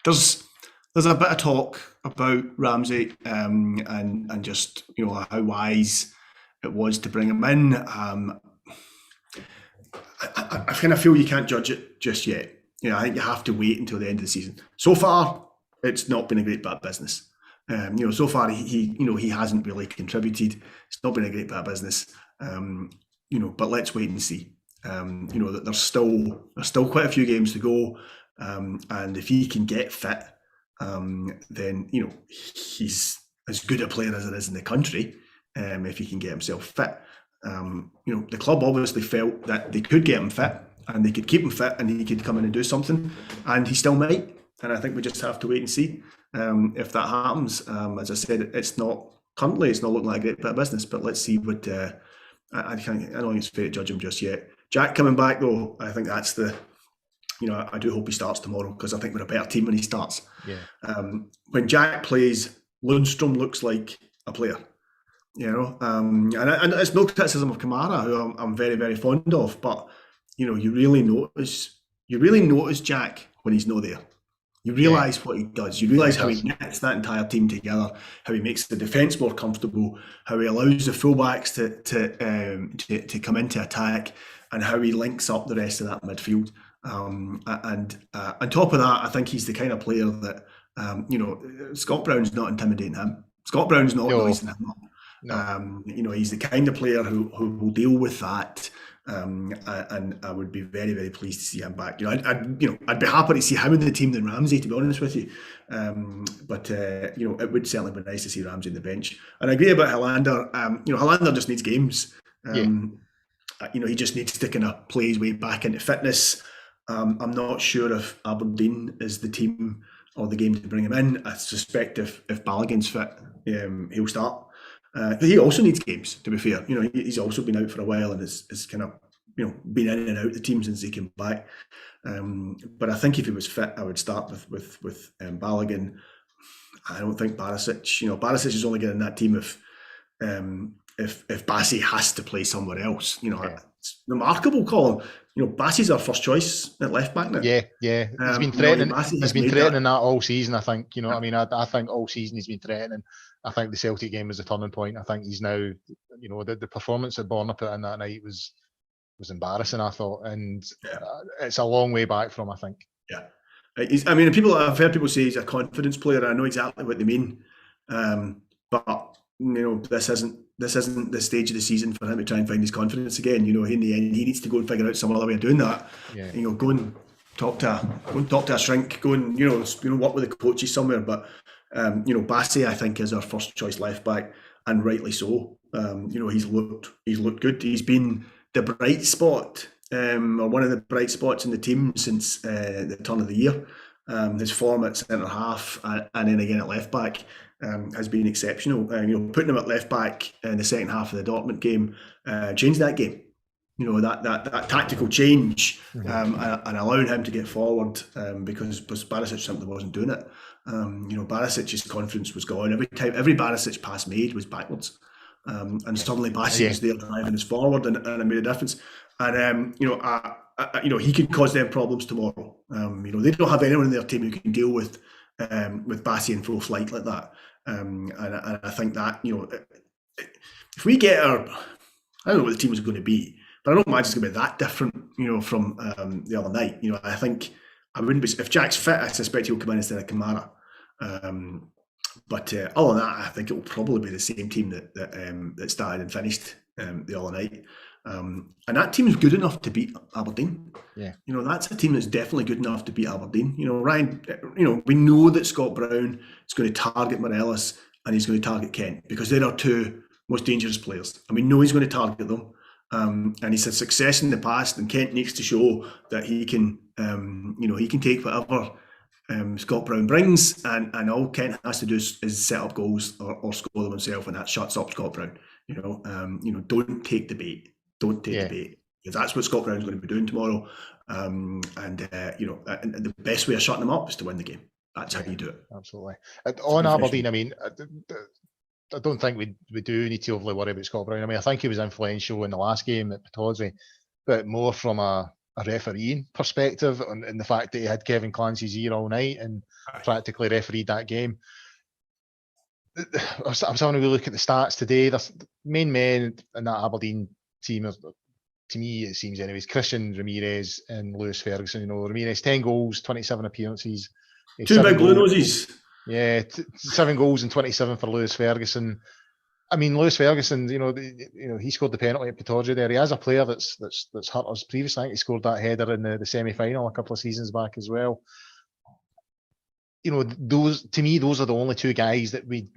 there's a bit of talk about Ramsey and just how wise it was to bring him in. I kind of feel you can't judge it just yet. I think you have to wait until the end of the season. So far, it's not been a great bit of business. So far he hasn't really contributed. It's not been a great bit of business. But let's wait and see. That there's still quite a few games to go, and if he can get fit, then he's as good a player as there is in the country. If he can get himself fit, the club obviously felt that they could get him fit and they could keep him fit and he could come in and do something, and he still might. And I think we just have to wait and see if that happens. As I said, it's not looking like a great bit of business, but let's see what. I don't think it's fair to judge him just yet. Jack coming back though, I think that's I do hope he starts tomorrow, because I think we're a better team when he starts. Yeah. When Jack plays, Lundstrom looks like a player. And it's no criticism of Kamara, who I'm very, very fond of, but you really notice Jack when he's not there. You realise what he does. You realise how he knits that entire team together, how he makes the defence more comfortable, how he allows the fullbacks to come into attack, and how he links up the rest of that midfield. And on top of that, I think he's the kind of player that Scott Brown's not intimidating him. Scott Brown's not noising him up. No. He's the kind of player who will deal with that. And I would be very, very pleased to see him back. I'd be happier to see him in the team than Ramsey, to be honest with you. But it would certainly be nice to see Ramsey on the bench. And I agree about Helander. Helander just needs games. He just needs to kind of play his way back into fitness. I'm not sure if Aberdeen is the team or the game to bring him in. I suspect if Balogun's fit, he'll start. He also needs games, to be fair. He's also been out for a while and has kind of been in and out the team since he came back. But I think if he was fit, I would start with Balogun. I don't think Barisic. Barisic is only getting that team if Bassi has to play somewhere else. It's remarkable, Colin. Bassi's our first choice at left back now. Yeah. He's been threatening. He's been threatening that all season. I think. I think all season he's been threatening. I think the Celtic game was a turning point. I think he's now, the performance that Borna put in that night was embarrassing, I thought, and it's a long way back from, I think. Yeah, I've heard people say he's a confidence player, and I know exactly what they mean. But this isn't the stage of the season for him to try and find his confidence again. In the end, he needs to go and figure out some other way of doing that. Yeah. Go and talk to a shrink, go and work with the coaches somewhere. But Bassi, I think, is our first choice left back, and rightly so. He's looked good. He's been the bright spot, or one of the bright spots in the team since the turn of the year. His form at centre half and then again at left back has been exceptional. Putting him at left back in the second half of the Dortmund game changed that game. That tactical change and allowing him to get forward because Barisic simply wasn't doing it. Barisic's confidence was gone. Every Barisic pass made was backwards. And suddenly Bassi was there driving us forward, and it made a difference. And he could cause them problems tomorrow. They don't have anyone in their team who can deal with Bassi in full flight like that. And I think that if we get I don't know what the team is going to be, but I don't imagine it's going to be that different, from the other night. I think I wouldn't be, if Jack's fit, I suspect he'll come in instead of Kamara. But other than that, I think it will probably be the same team that started and finished the other night. And that team is good enough to beat Aberdeen. Yeah. That's a team that's definitely good enough to beat Aberdeen. Ryan, we know that Scott Brown is going to target Morelos and he's going to target Kent because they're our two most dangerous players. And we know he's going to target them. And he's had success in the past, and Kent needs to show that he can, he can take whatever Scott Brown brings, and all Kent has to do is set up goals or score them himself, and that shuts up Scott Brown. Don't take the bait. Don't take the bait, because that's what Scott Brown's going to be doing tomorrow. And the best way of shutting him up is to win the game. That's how you do it. Absolutely. On Aberdeen, I mean, I don't think we do need to overly worry about Scott Brown. I mean, I think he was influential in the last game at Pittodrie, but more from a refereeing perspective, and the fact that he had Kevin Clancy's ear all night and practically refereed that game. I was having a look at the stats today. The main men in that Aberdeen team are, to me, it seems anyways, Christian Ramirez and Lewis Ferguson. Ramirez, 10 goals, 27 appearances. 2 big blue noses. Yeah, 7 goals and 27 for Lewis Ferguson. I mean, Lewis Ferguson, he scored the penalty at Pittodrie there. He has a player that's hurt us previously. I think he scored that header in the semi-final a couple of seasons back as well. Those are the only 2 guys that we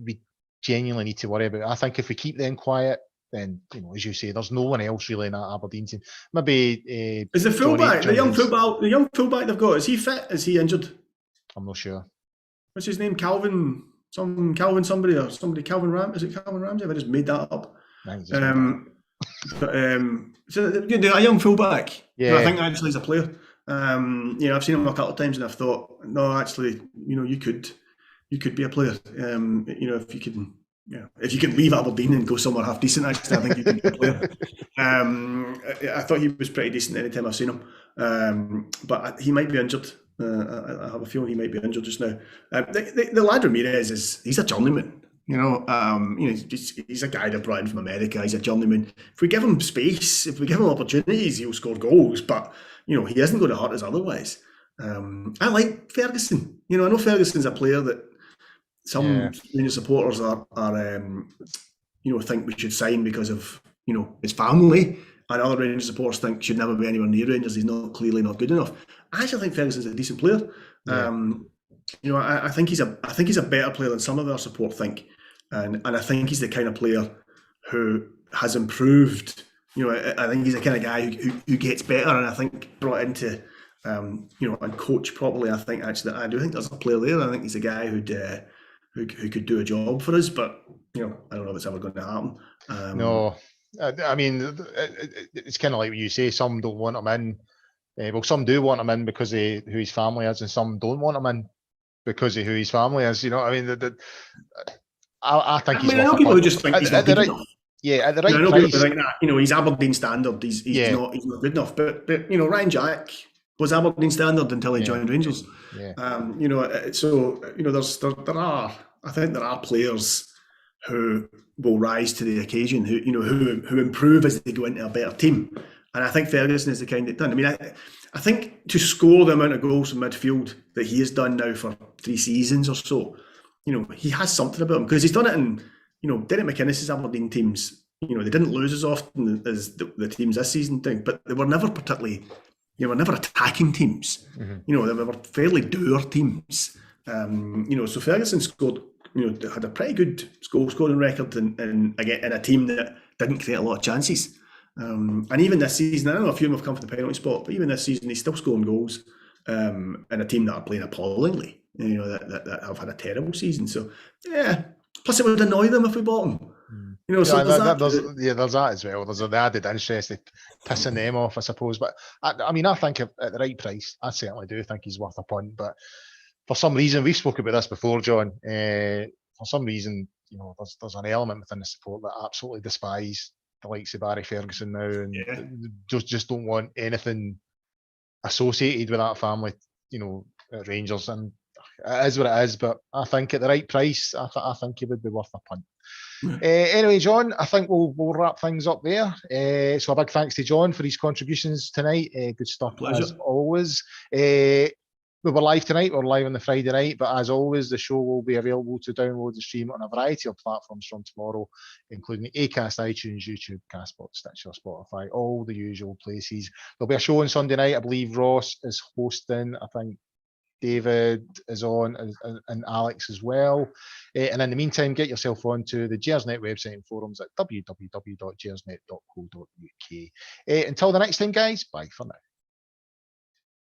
genuinely need to worry about. I think if we keep them quiet, then, as you say, there's no one else really in that Aberdeen team. Maybe is the fullback, the young fullback they've got, is he fit? Is he injured? I'm not sure. What's his name? Calvin somebody, Calvin Ram? Is it Calvin Ramsey? Have I just made that up? So a young fullback. Yeah. I think actually he's a player. I've seen him a couple of times, and I've thought, no, actually, you could be a player. If you can leave Aberdeen and go somewhere half decent, actually, I think you can be a player. I thought he was pretty decent any time I've seen him, but he might be injured. I have a feeling he might be injured just now. The lad Ramirez he's a journeyman. He's a guy that brought in from America. He's a journeyman. If we give him space, if we give him opportunities, he'll score goals. But he isn't going to hurt us otherwise. I like Ferguson. I know Ferguson's a player that some Rangers supporters are think we should sign because of his family, and other Rangers supporters think should never be anywhere near Rangers. He's clearly not good enough. I actually think Ferguson's a decent player. I think he's a better player than some of our support think, and I think he's the kind of player who has improved. I think he's the kind of guy who gets better, and I think brought into and coached properly. I do think there's a player there. I think he's a guy who could do a job for us, but I don't know if it's ever going to happen. No, I mean, it's kind of like what you say. Some don't want him in. Some do want him in because of who his family is, and some don't want him in because of who his family is. I think he's. I know people who just think he's not good enough. Yeah, at the right price. I know people think that. He's Aberdeen standard. He's not good enough. But Ryan Jack was Aberdeen standard until he joined Rangers. Yeah. There are players who will rise to the occasion, who improve as they go into a better team. And I think Ferguson is the kind that done. I mean, I think to score the amount of goals from midfield that he has done now for 3 seasons or so, he has something about him, because he's done it in, Derek McInnes's Aberdeen teams. They didn't lose as often as the teams this season did, but they were never attacking teams. Mm-hmm. They were fairly doer teams. So Ferguson scored, had a pretty good goal scoring record in a team that didn't create a lot of chances. And even this season, I don't know, a few of them have come from the penalty spot, but even this season, he's still scoring goals in a team that are playing appallingly, that have had a terrible season. So, plus it would annoy them if we bought him. There's that as well. There's the added interest of pissing them off, I suppose. But I think at the right price, I certainly do think he's worth a punt. But for some reason, we've spoken about this before, John. For some reason, there's an element within the support that absolutely despise the likes of Barry Ferguson now, and just don't want anything associated with that family, at Rangers. And it is what it is. But I think at the right price, I think he would be worth a punt. Anyway, John, I think we'll wrap things up there. So a big thanks to John for his contributions tonight. Good stuff. Pleasure. As always. We were live tonight. We're live on the Friday night, but as always, the show will be available to download and stream on a variety of platforms from tomorrow, including Acast, iTunes, YouTube, Castbox, Stitcher, Spotify, all the usual places. There'll be a show on Sunday night. I believe Ross is hosting. I think David is on, and Alex as well. And in the meantime, get yourself onto the Gersnet website and forums at www.gersnet.co.uk. Until the next time, guys, bye for now.